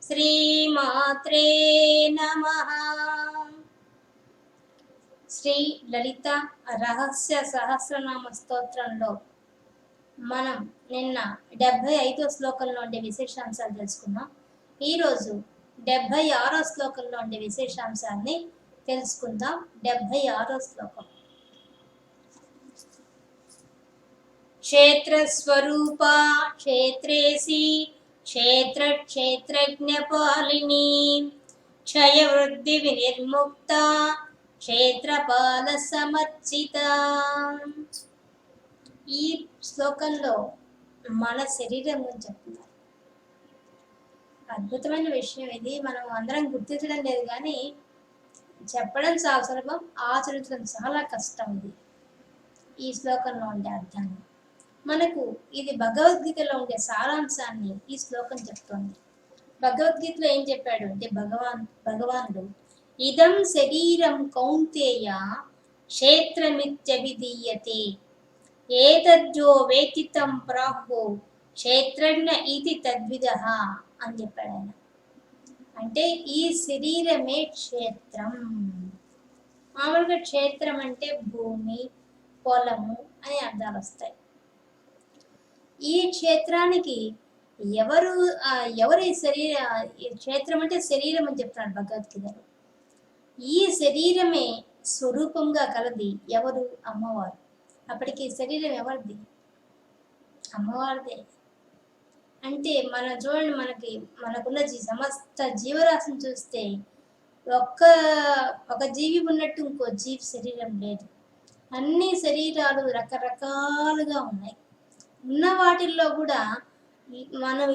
శ్రీమాత్రే నమః. శ్రీ లలిత రహస్య సహస్రనామ స్తోత్రంలో మనం నిన్న 75వ శ్లోకంలో ఉండే విశేషాంశాలు తెలుసుకున్నాం. ఈరోజు 76వ శ్లోకంలో ఉండే విశేషాంశాన్ని తెలుసుకుందాం. 76వ శ్లోకం. క్షేత్రస్వరూపా క్షేత్రేసి క్షేత్రజ్ఞపాలిని క్షయవృద్ధి వినిర్ముక్త క్షేత్రపాల సమర్చిత. ఈ శ్లోకంలో మన శరీరం గురించి చెప్తున్నారు. అద్భుతమైన విషయం ఇది. మనం అందరం గుర్తించడం లేదు, కానీ చెప్పడం చాలా సులభం, ఆచరించడం చాలా కష్టం. ఇది ఈ శ్లోకంలో ఉండే అర్థాన్ని మనకు ఇది భగవద్గీతలో ఉండే సారాంశాన్ని ఈ శ్లోకం చెప్తోంది. భగవద్గీతలో ఏం చెప్పాడు అంటే భగవానుడు ఇదం శరీరం కౌంతేయ క్షేత్రమిత్యభిధీయతే ఏతజ్జో వేతితం ప్రాహు క్షేత్రజ్ఞ ఇది తద్విదః అని చెప్పాడు ఆయన. అంటే ఈ శరీరమే క్షేత్రం. మామూలుగా క్షేత్రం అంటే భూమి, పొలము అని అర్థాలు వస్తాయి. ఈ క్షేత్రానికి ఎవరి క్షేత్రం అంటే శరీరం అని చెప్తున్నాడు భగవద్గీతలో. ఈ శరీరమే స్వరూపంగా కలది ఎవరు? అమ్మవారు. అప్పటికి శరీరం ఎవరిది? అమ్మవారిదే. అంటే చూడండి, మనకున్న సమస్త జీవరాశిని చూస్తే ఒక జీవి ఉన్నట్టు ఇంకో జీవి శరీరం లేదు. అన్ని శరీరాలు రకరకాలుగా ఉన్నాయి. ఉన్న వాటిల్లో కూడా మనం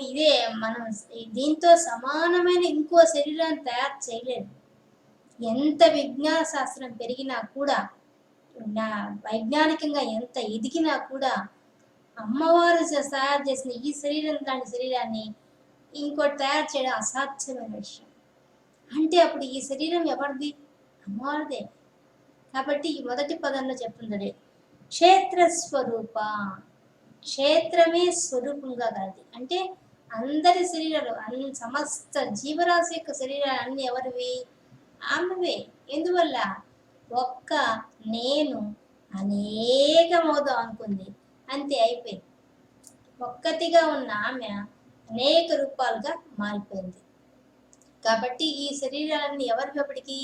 దీంతో సమానమైన ఇంకో శరీరాన్ని తయారు చేయలేదు. ఎంత విజ్ఞాన శాస్త్రం పెరిగినా కూడా, వైజ్ఞానికంగా ఎంత ఎదిగినా కూడా అమ్మవారు తయారు చేసిన ఈ శరీరం లాంటి శరీరాన్ని ఇంకోటి తయారు చేయడం అసాధ్యమైన విషయం. అంటే అప్పుడు ఈ శరీరం ఎవరిది? అమ్మవారిదే. కాబట్టి ఈ మొదటి పదంలో చెప్తుంది క్షేత్రస్వరూప. క్షేత్రమే స్వరూపంగా కలది. అంటే అందరి శరీరాలు, సమస్త జీవరాశి యొక్క శరీరాలు అన్ని ఎవరివి? ఆమెవే. ఎందువల్ల? ఒక్క నేను అనేకమవుదాం అనుకుంది, అంతే, అయిపోయింది. ఒక్కటిగా ఉన్న ఆమె అనేక రూపాలుగా మారిపోయింది. కాబట్టి ఈ శరీరాలన్నీ ఎవరికప్పటికీ?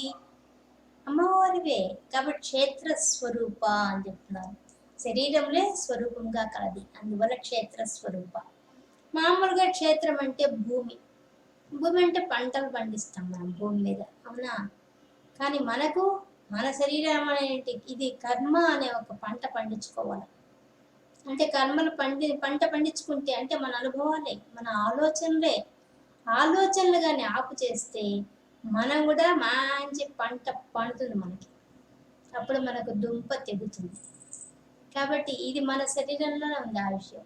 అమ్మవారివే. కాబట్టి క్షేత్ర స్వరూప అని చెప్తున్నారు. శరీరంలో స్వరూపంగా కలది, అందువల్ల క్షేత్ర స్వరూప. మామూలుగా క్షేత్రం అంటే భూమి. భూమి అంటే పంటలు పండిస్తాం మనం భూమి మీద, అవునా? కానీ మన శరీరం అనేటి ఇది కర్మ అనే ఒక పంట పండించుకోవాలి. అంటే పంట పండించుకుంటే అంటే మన అనుభవాలే, మన ఆలోచనలు కానీ ఆపు చేస్తే మనం కూడా మంచి పంట పండుతుంది మనకి. అప్పుడు మనకు దుంప తెగుతుంది. కాబట్టి ఇది మన శరీరంలోనే ఉంది ఆ విషయం.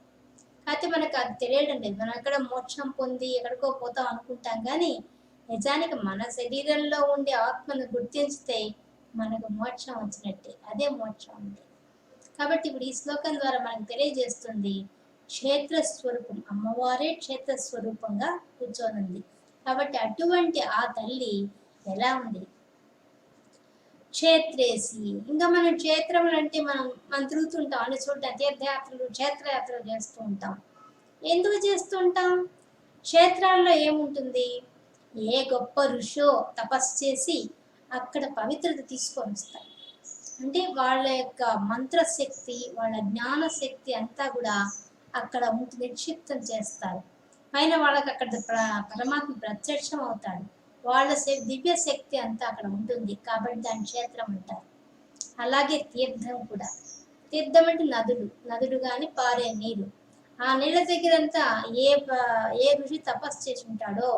అయితే మనకు అది తెలియడం లేదు. మనం ఎక్కడ మోక్షం పొంది ఎక్కడికో పోతాం అనుకుంటాం, కానీ నిజానికి మన శరీరంలో ఉండే ఆత్మను గుర్తించితే మనకు మోక్షం వచ్చినట్టే. అదే మోక్షం అంటే. కాబట్టి ఇప్పుడు ఈ శ్లోకం ద్వారా మనకు తెలియజేస్తుంది క్షేత్రస్వరూపం. అమ్మవారే క్షేత్రస్వరూపంగా కూర్చోనుంది. కాబట్టి అటువంటి ఆ తల్లి ఎలా ఉంది? క్షేత్రేసి. ఇంకా మనం క్షేత్రములు అంటే మనం తిరుగుతుంటాం, అన్ని చూడటం, తీర్థయాత్రలు, క్షేత్రయాత్రలు చేస్తూ ఉంటాం. ఎందుకు చేస్తూ ఉంటాం? క్షేత్రాల్లో ఏముంటుంది? ఏ గొప్ప ఋషో తపస్సు చేసి అక్కడ పవిత్రత తీసుకొని వస్తారు. అంటే వాళ్ళ యొక్క మంత్రశక్తి, వాళ్ళ జ్ఞానశక్తి అంతా కూడా అక్కడ నిక్షిప్తం చేస్తారు. పైన వాళ్ళకి అక్కడ పరమాత్మ ప్రత్యక్షం అవుతాడు. వాళ్ళ దివ్య శక్తి అంతా అక్కడ ఉంటుంది. కాబట్టి దాని క్షేత్రం అంటారు. అలాగే తీర్థం కూడా. తీర్థం అంటే నదులు కానీ పారే నీరు. ఆ నీళ్ళ దగ్గరంతా ఏ ఋషి తపస్సు చేసి ఉంటాడో,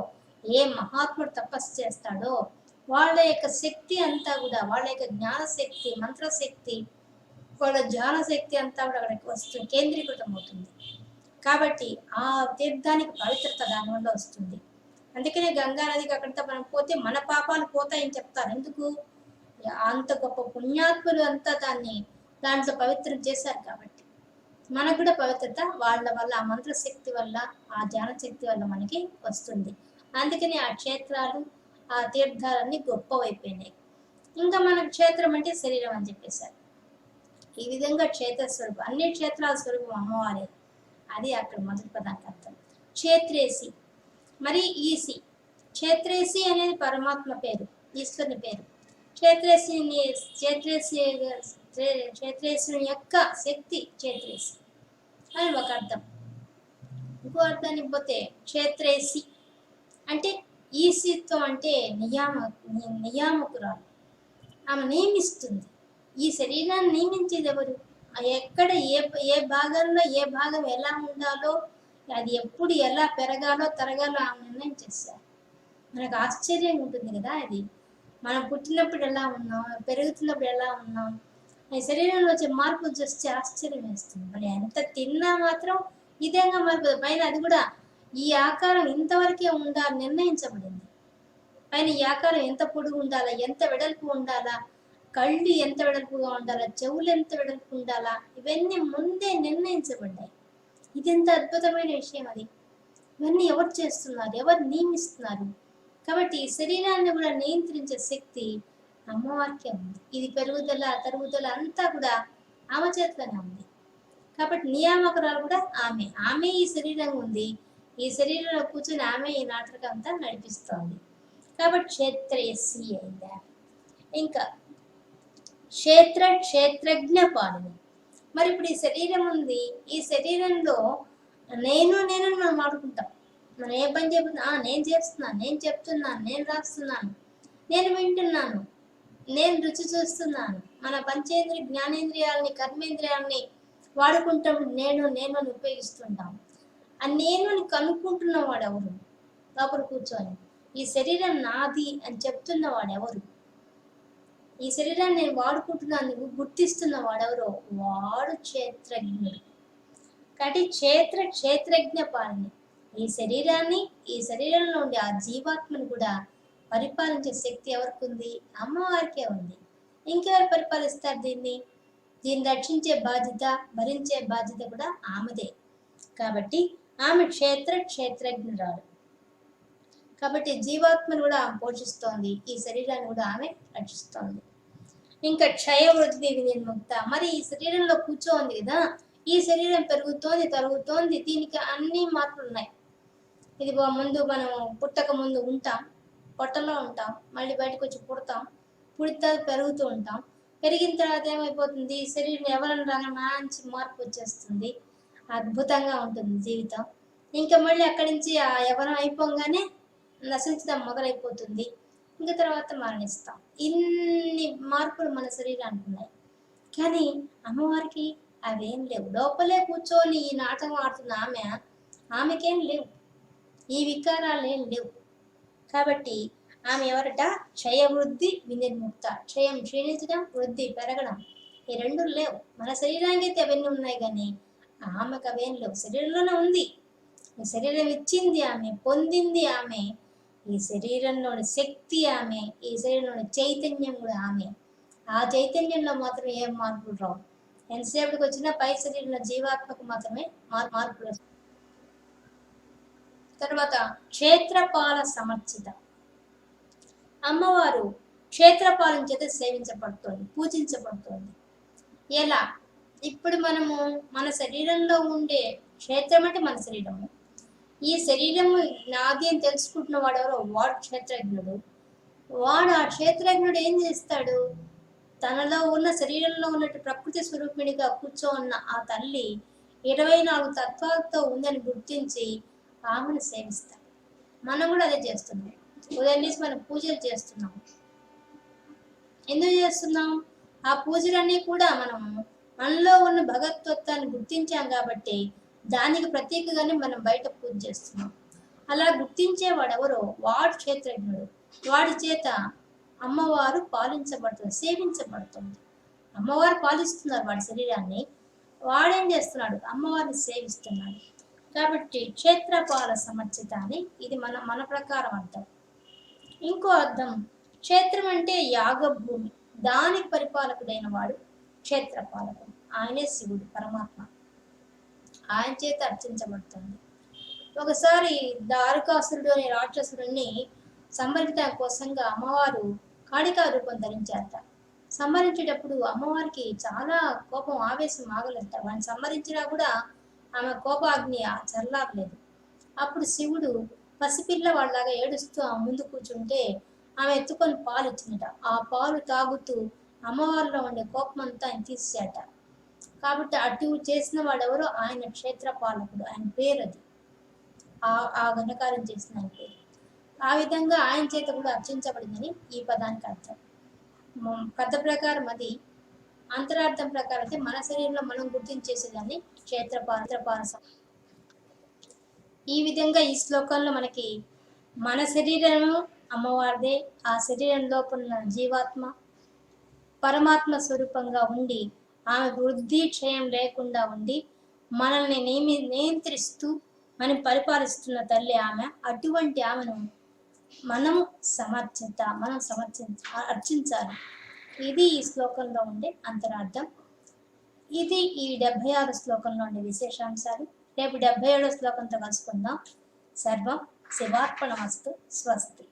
ఏ మహాత్ముడు తపస్సు చేస్తాడో వాళ్ళ యొక్క శక్తి అంతా కూడా, వాళ్ళ యొక్క జ్ఞానశక్తి, మంత్రశక్తి, వాళ్ళ జ్ఞానశక్తి అంతా కూడా అక్కడికి వస్తుంది, కేంద్రీకృతం అవుతుంది. కాబట్టి ఆ తీర్థానికి పవిత్రత దానివల్ల వస్తుంది. అందుకనే గంగా నదికి అక్కడితో మనం పోతే మన పాపాలు పోతాయని చెప్తారు. ఎందుకు? అంత గొప్ప పుణ్యాత్ములు అంతా దాంట్లో పవిత్రం చేశారు. కాబట్టి మనకు కూడా పవిత్రత వాళ్ళ వల్ల, ఆ మంత్రశక్తి వల్ల, ఆ జ్ఞానశక్తి వల్ల మనకి వస్తుంది. అందుకని ఆ క్షేత్రాలు ఆ తీర్థాలన్నీ గొప్పవైపోయినాయి. ఇంకా మన క్షేత్రం అంటే శరీరం అని చెప్పేశారు. ఈ విధంగా క్షేత్ర స్వరూపం, అన్ని క్షేత్రాల స్వరూపం అమ్మవారే. అది అక్కడ మొదటి పదానికి అర్థం. క్షేత్రేసి మరి ఈసి. క్షేత్రేసి అనేది పరమాత్మ పేరు, ఈశ్వరుని పేరు. క్షేత్రేసిని క్షేత్రేశ్వరుని యొక్క శక్తి క్షేత్రేసి అని ఒక అర్థం. ఇంకో అర్థానికి పోతే క్షేత్రేసి అంటే ఈసిత్వం అంటే నియామకురాలు, ఆమె నియమిస్తుంది. ఈ శరీరాన్ని నియమించేది ఎవరు? ఎక్కడ ఏ భాగంలో ఏ భాగం ఎలా ఉండాలో, అది ఎప్పుడు ఎలా పెరగాలో తరగాలో ఆమె నిర్ణయం చేశారు. మనకు ఆశ్చర్యంగా ఉంటుంది కదా. అది మనం పుట్టినప్పుడు ఎలా ఉన్నాం, పెరుగుతున్నప్పుడు ఎలా ఉన్నాం, ఈ శరీరంలో వచ్చే మార్పు చూస్తే ఆశ్చర్యం వేస్తుంది. మరి ఎంత తిన్నా మాత్రం ఇదేగా మార్పు. పైన అది కూడా ఈ ఆకారం ఇంతవరకే ఉండాలి నిర్ణయించబడింది. పైన ఈ ఆకారం ఎంత పొడుగు ఉండాలా, ఎంత వెడల్పు ఉండాలా, కళ్ళు ఎంత వెడల్పుగా ఉండాలా, చెవులు ఎంత వెడల్పు ఉండాలా, ఇవన్నీ ముందే నిర్ణయించబడ్డాయి. ఇది ఎంత అద్భుతమైన విషయం. అది ఇవన్నీ ఎవరు చేస్తున్నారు, ఎవరు నియమిస్తున్నారు? కాబట్టి ఈ శరీరాన్ని కూడా నియంత్రించే శక్తి అమ్మవారికే ఉంది. ఇది పెరుగుదల తరుగుదల అంతా కూడా ఆమె చేతిలోనే ఉంది. కాబట్టి నియామకురాలు కూడా ఆమె ఈ శరీరం ఉంది. ఈ శరీరంలో కూర్చొని ఆమె ఈ నాటకం అంతా నడిపిస్తోంది. కాబట్టి క్షేత్రేసి అయిందా. ఇంకా క్షేత్రజ్ఞ పాలన. మరి ఇప్పుడు ఈ శరీరం ఉంది, ఈ శరీరంలో నేను మనం ఆడుకుంటాం. మనం ఏ పని చెబుతున్నా, నేను చేస్తున్నాను, నేను చెప్తున్నాను, నేను రాస్తున్నాను, నేను వింటున్నాను, నేను రుచి చూస్తున్నాను. మన పంచేంద్రియ జ్ఞానేంద్రియాలని కర్మేంద్రియాలని వాడుకుంటాం. నేను అని ఉపయోగిస్తుంటాం. ఆ నేను కనుక్కుంటున్న వాడు ఎవరు? లోపల కూర్చొని ఈ శరీరం నాది అని చెప్తున్న వాడు ఎవరు? ఈ శరీరాన్ని నేను వాడుకుంటున్నాను గుర్తిస్తున్న వాడెవరో వాడు క్షేత్రజ్ఞుడు. కాబట్టి క్షేత్రజ్ఞ పాలన. ఈ శరీరాన్ని, ఈ శరీరంలో ఉండే ఆ జీవాత్మను కూడా పరిపాలించే శక్తి ఎవరికి ఉంది? అమ్మవారికే ఉంది. ఇంకెవరు పరిపాలిస్తారు దీన్ని రక్షించే బాధ్యత, భరించే బాధ్యత కూడా ఆమెదే. కాబట్టి ఆమె క్షేత్రజ్ఞురాలు. కాబట్టి జీవాత్మను కూడా ఆమె పోషిస్తోంది, ఈ శరీరాన్ని కూడా ఆమె రక్షిస్తోంది. ఇంకా క్షయ వృద్ధి వినిర్ముక్త. మరి ఈ శరీరంలో కూర్చోంది కదా, ఈ శరీరం పెరుగుతోంది తరుగుతోంది, దీనికి అన్ని మార్పులు ఉన్నాయి. ఇది ముందు మనం పుట్టక ముందు ఉంటాం, పొట్టలో ఉంటాం, మళ్ళీ బయటకు వచ్చి పుడతాం, పుడితే పెరుగుతూ ఉంటాం. పెరిగిన తర్వాత ఏమైపోతుంది? శరీరం ఎవరైనా రాగా మంచి మార్పు వచ్చేస్తుంది, అద్భుతంగా ఉంటుంది జీవితం. ఇంకా మళ్ళీ అక్కడి నుంచి ఆ యవ్వనం అయిపోగానే నశించడం మొదలైపోతుంది. ఇంకా తర్వాత మరణిస్తాం. ఇన్ని మార్పులు మన శరీరానికి ఉన్నాయి. కానీ అమ్మవారికి అవేం లేవు. లోపలే కూర్చొని ఈ నాటకం ఆడుతున్న ఆమెకేం లేవు, ఈ వికారాలు ఏం లేవు. కాబట్టి ఆమె ఎవరట? క్షయవృద్ధి వినిర్ముక్త. క్షయం క్షీణించడం, వృద్ధి పెరగడం, ఈ రెండు లేవు. మన శరీరానికి అయితే అవన్నీ ఉన్నాయి, కానీ ఆమెకు అవేం లేవు. శరీరంలోనే ఉంది. ఈ శరీరం ఇచ్చింది ఆమె, పొందింది ఆమె. ఈ శరీరంలోని శక్తి ఆమె, ఈ శరీరంలోని చైతన్యం కూడా ఆమె. ఆ చైతన్యంలో మాత్రం ఏం మార్పులు రావు. ఎంతసేపటికి వచ్చినా పై శరీరంలో జీవాత్మకు మాత్రమే మార్పులు వస్తాయి. తర్వాత క్షేత్రపాల సమర్చిత. అమ్మవారు క్షేత్రపాలన చేత సేవించబడుతోంది, పూజించబడుతోంది. ఎలా? ఇప్పుడు మనము మన శరీరంలో ఉండే క్షేత్రం అంటే మన శరీరము. ఈ శరీరము నాది అని తెలుసుకుంటున్న వాడు ఎవరో వాడు క్షేత్రజ్ఞుడు. వాడు ఆ క్షేత్రజ్ఞుడు ఏం చేస్తాడు? తనలో ఉన్న శరీరంలో ఉన్నట్టు ప్రకృతి స్వరూపిణిగా కూర్చోన్న ఆ తల్లి 24 తత్వాలతో ఉందని గుర్తించి ఆమెను సేవిస్తాడు. మనం కూడా అదే చేస్తున్నాం. ఉదయం నుంచి మనం పూజలు చేస్తున్నాం. ఎందుకు చేస్తున్నాం? ఆ పూజలన్నీ కూడా మనలో ఉన్న భగవత్వాన్ని గుర్తించాం కాబట్టి దానికి ప్రత్యేకంగానే మనం బయట పూజ చేస్తున్నాం. అలా గుర్తించేవాడు ఎవరో వాడు క్షేత్రజ్ఞుడు. వాడి చేత అమ్మవారు పాలించబడుతుంది, సేవించబడుతుంది. అమ్మవారు పాలిస్తున్నారు వాడి శరీరాన్ని, వాడేం చేస్తున్నాడు? అమ్మవారిని సేవిస్తున్నాడు. కాబట్టి క్షేత్రపాల సమర్చిత అని ఇది మన ప్రకారం అర్థం. ఇంకో అర్థం, క్షేత్రం అంటే యాగభూమి, దానికి పరిపాలకుడైన వాడు క్షేత్రపాలకుడు. ఆయనే శివుడు, పరమాత్మ. ఆయన చేత అర్చించబడుతుంది. ఒకసారి దారుకాసురుడు అనే రాక్షసుడిని సంహరించడం కోసంగా అమ్మవారు కాళికా రూపం ధరించారట. సంహరించేటప్పుడు అమ్మవారికి చాలా కోపం, ఆవేశం ఆగలేదట. వాడిని సంహరించినా కూడా ఆమె కోపాగ్ని చల్లారలేదు. అప్పుడు శివుడు పసిపిల్ల వాళ్ళలాగా ఏడుస్తూ ఆ ముందు కూర్చుంటే ఆమె ఎత్తుకొని పాలు ఇచ్చిందట. ఆ పాలు తాగుతూ అమ్మవారిలో ఉండే కోపం అంతా ఆయన తీసేట. కాబట్టి అటు చేసిన వాడెవరో ఆయన క్షేత్రపాలకుడు, ఆయన పేరు అది. ఆ ఘనకార్యం చేసిన ఆయన పేరు. ఆ విధంగా ఆయన చేత కూడా అర్చించబడిందని ఈ పదానికి అర్థం. కథ ప్రకారం అది. అంతరార్థం ప్రకారం అయితే మన శరీరంలో మనం గుర్తించేసేదాన్ని క్షేత్రపాల. ఈ విధంగా ఈ శ్లోకంలో మనకి మన శరీరము అమ్మవారిదే, ఆ శరీరం లోపల ఉన్న జీవాత్మ పరమాత్మ స్వరూపంగా ఉండి ఆమె వృద్ధి క్షయం లేకుండా ఉండి మనల్ని నియంత్రిస్తూ మనం పరిపాలిస్తున్న తల్లి ఆమె. అటువంటి ఆమెను మనం అర్చించాలి. ఇది ఈ శ్లోకంలో ఉండే అంతరార్థం. ఇది ఈ 76 శ్లోకంలో ఉండే విశేషాంశాలు. రేపు 77 శ్లోకంతో కలుసుకుందాం. సర్వం శివార్పణమస్తు. స్వస్తి.